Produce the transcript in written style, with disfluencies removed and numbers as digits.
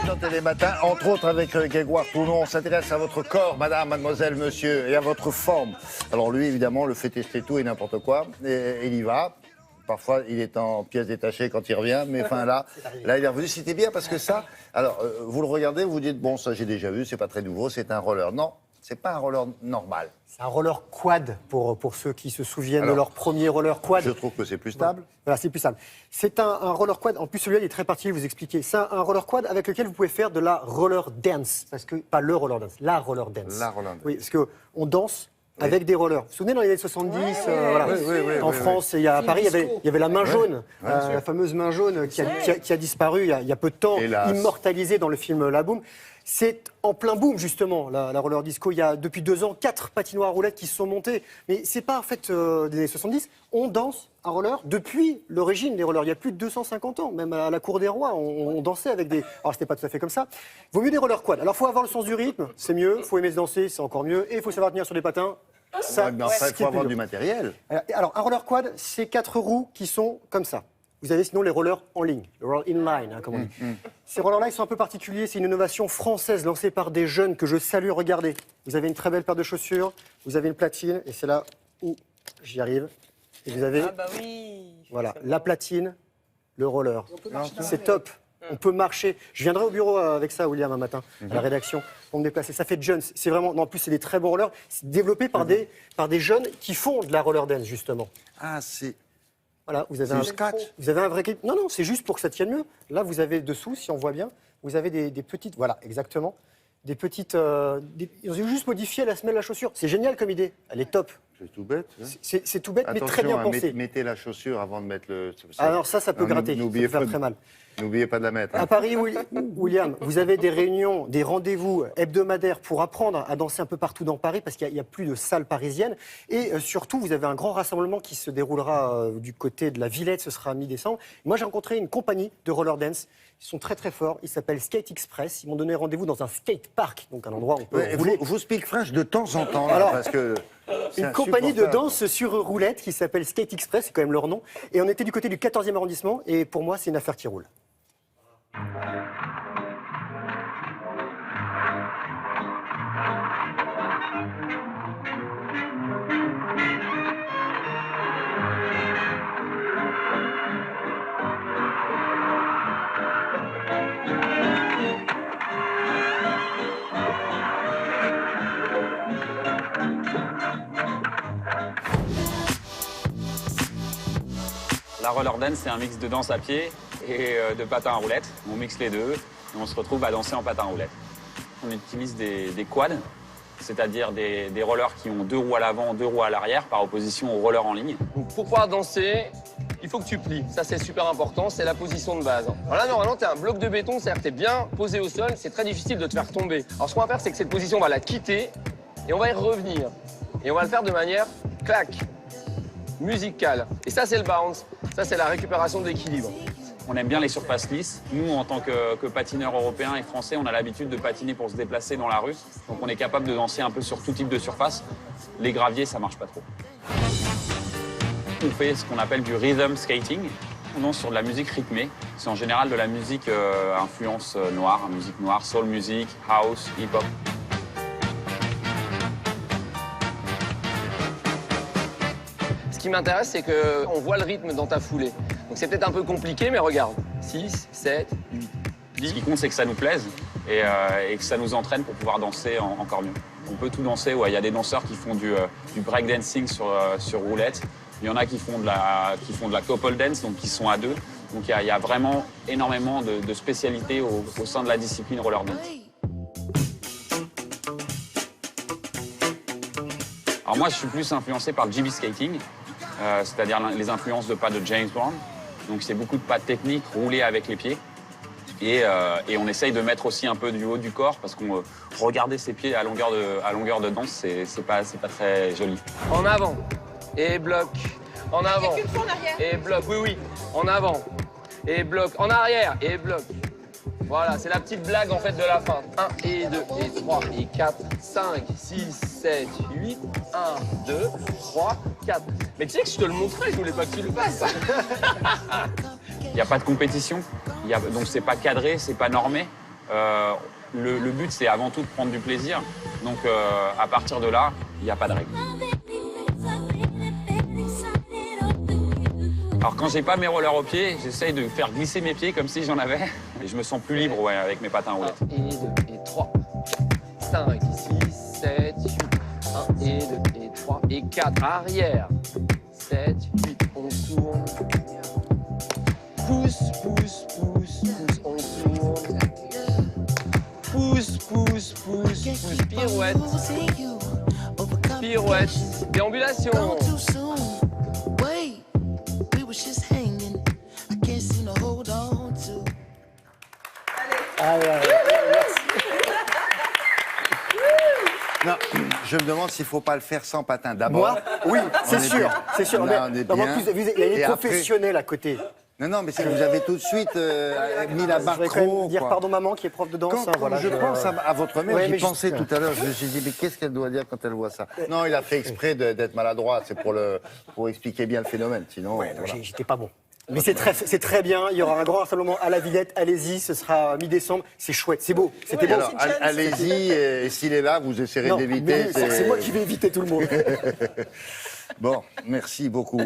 Dans Télématin, entre autres avec Grégoire Tournon, on s'intéresse à votre corps, madame, mademoiselle, monsieur, et à votre forme. Alors lui, évidemment, le fait tester tout et n'importe quoi, et il y va. Parfois, il est en pièces détachées quand il revient, mais enfin là, il est revenu. C'était bien parce que ça, alors vous le regardez, vous dites, bon, ça j'ai déjà vu, c'est pas très nouveau, c'est un roller. Non, c'est pas un roller normal. C'est un roller quad pour ceux qui se souviennent de leur premier roller quad. Je trouve que c'est plus stable. Voilà, c'est plus stable. C'est un roller quad, en plus celui-là il est très particulier, vous expliquer. C'est un roller quad avec lequel vous pouvez faire de la roller dance. Parce que, pas le roller dance, la roller dance. La roller dance. Oui, parce qu'on danse avec des rollers. Vous vous souvenez, dans les années 70, voilà. En France, à Paris, il y avait la main jaune, la fameuse main jaune qui a disparu il y a peu de temps, immortalisée dans le film La Boum. C'est en plein boom, justement, la roller disco. Il y a, depuis 2 ans, 4 patinoires à roulettes qui se sont montées. Mais c'est pas, en fait, des années 70. On danse à roller depuis l'origine des rollers. Il y a plus de 250 ans. Même à la Cour des Rois, on dansait avec des... Alors, c'était pas tout à fait comme ça. Vaut mieux des rollers quad. Alors, il faut avoir le sens du rythme, c'est mieux. Il faut aimer se danser, c'est encore mieux. Et il faut savoir tenir sur des patins. Ça, mais enfin, il faut avoir du matériel. Alors, un roller quad, c'est 4 roues qui sont comme ça. Vous avez sinon les rollers en ligne, le roller inline, comme on dit. Ces rollers-là, ils sont un peu particuliers. C'est une innovation française lancée par des jeunes que je salue. Regardez, vous avez une très belle paire de chaussures, vous avez une platine, et c'est là où j'y arrive. Et vous avez, voilà, la platine, le roller. C'est top. On peut marcher. Je viendrai au bureau avec ça, William, un matin, à la rédaction, pour me déplacer. Ça fait Jones. C'est vraiment, non, en plus, c'est des très bons rollers. C'est développé par des jeunes qui font de la roller dance, justement. Ah, c'est... Voilà, vous avez un vrai clip. Non, non, c'est juste pour que ça tienne mieux. Là, vous avez dessous, si on voit bien, vous avez des petites... Voilà, exactement. Des petites... Ils ont juste modifié la semelle de la chaussure. C'est génial comme idée. Elle est top. C'est tout bête. Hein. C'est tout bête, mais très bien pensé. Mettez la chaussure avant de mettre le... Alors ça peut gratter, ça peut faire très mal. N'oubliez pas de la mettre. Hein. À Paris, William, vous avez des réunions, des rendez-vous hebdomadaires pour apprendre à danser un peu partout dans Paris, parce qu'il n'y a plus de salles parisiennes. Et surtout, vous avez un grand rassemblement qui se déroulera du côté de la Villette, ce sera mi-décembre. Moi, j'ai rencontré une compagnie de roller dance. Ils sont très très forts, ils s'appellent Skate Express. Ils m'ont donné rendez-vous dans un skate park, donc un endroit où on peut rouler. Vous speak French de temps en temps, là, alors, parce que... Une compagnie de danse sur roulette qui s'appelle Skate Express, c'est quand même leur nom. Et on était du côté du 14e arrondissement, et pour moi, c'est une affaire qui roule. La roller dance, c'est un mix de danse à pied et de patin à roulettes. On mixe les deux et on se retrouve à danser en patin à roulettes. On utilise des quads, c'est-à-dire des rollers qui ont 2 roues à l'avant, 2 roues à l'arrière, par opposition aux rollers en ligne. Donc pour pouvoir danser, il faut que tu plies. Ça, c'est super important, c'est la position de base. Alors là, normalement, tu as un bloc de béton, c'est-à-dire que tu es bien posé au sol, c'est très difficile de te faire tomber. Alors ce qu'on va faire, c'est que cette position, on va la quitter et on va y revenir. Et on va le faire de manière clac, musicale. Et ça, c'est le bounce. Ça, c'est la récupération de l'équilibre. On aime bien les surfaces lisses. Nous, en tant que patineurs européens et français, on a l'habitude de patiner pour se déplacer dans la rue. Donc on est capable de danser un peu sur tout type de surface. Les graviers, ça marche pas trop. On fait ce qu'on appelle du rhythm skating. On danse sur de la musique rythmée. C'est en général de la musique influence noire, musique noire, soul music, house, hip-hop. Ce qui m'intéresse, c'est qu'on voit le rythme dans ta foulée. Donc c'est peut-être un peu compliqué, mais regarde. 6, 7, 8, 10. Ce qui compte, c'est que ça nous plaise et que ça nous entraîne pour pouvoir danser encore mieux. On peut tout danser. Ouais. Il y a des danseurs qui font du breakdancing sur roulette. Il y en a qui font de la couple dance, donc qui sont à 2. Donc il y a vraiment énormément de spécialités au sein de la discipline roller dance. Alors moi, je suis plus influencé par le GB skating, c'est-à-dire les influences de pas de James Brown. Donc c'est beaucoup de pas techniques roulées avec les pieds. Et on essaye de mettre aussi un peu du haut du corps parce qu'on regarder ses pieds à longueur de danse, c'est pas très joli. En avant et bloc. En avant et bloc. Oui, oui. En avant et bloc. En arrière et bloc. Voilà, c'est la petite blague en fait de la fin. 1 et 2 et 3 et 4, 5, 6, 7, 8. 1, 2, 3, 4. Mais tu sais que je te le montrais, je voulais pas que tu le fasses. Il n'y a pas de compétition. Donc c'est pas cadré, c'est pas normé. Le but, c'est avant tout de prendre du plaisir. Donc à partir de là, il n'y a pas de règle. Alors quand j'ai pas mes rollers aux pieds, j'essaye de faire glisser mes pieds comme si j'en avais. Et je me sens plus libre avec mes patins roulettes. 1 et 2 et 3, 5, 6, 7, 8. 1 et 2 et 3 et 4. Arrière. 7, 8, on tourne. Pousse, pousse, pousse, pousse, on tourne. Pousse, pousse, pousse, pousse. Pirouette. Pirouette. Déambulation. Non, je me demande s'il ne faut pas le faire sans patin. D'abord, Moi, oui, c'est on est sûr, bien. c'est sûr. Là, on est En bien. plus, il y a Et les après- professionnels à côté. Non, mais c'est que vous avez tout de suite mis la Je barre voudrais quand même trop. dire quoi. pardon maman qui est prof de danse. Quand, hein, voilà, je pense à votre mère, Ouais, j'y mais pensais je- tout à l'heure. Je me suis dit, mais qu'est-ce qu'elle doit dire quand elle voit ça? Non, il a fait exprès d'être maladroit. C'est pour expliquer bien le phénomène. Sinon, Ouais, voilà. j'étais pas bon. Mais c'est très bien. Il y aura un grand rassemblement à la Villette. Allez-y, ce sera mi-décembre. C'est chouette, c'est beau. C'était beau. Alors, allez-y, et s'il est là, vous essaierez Non, d'éviter. mais c'est moi qui vais éviter tout le monde. Bon, merci beaucoup.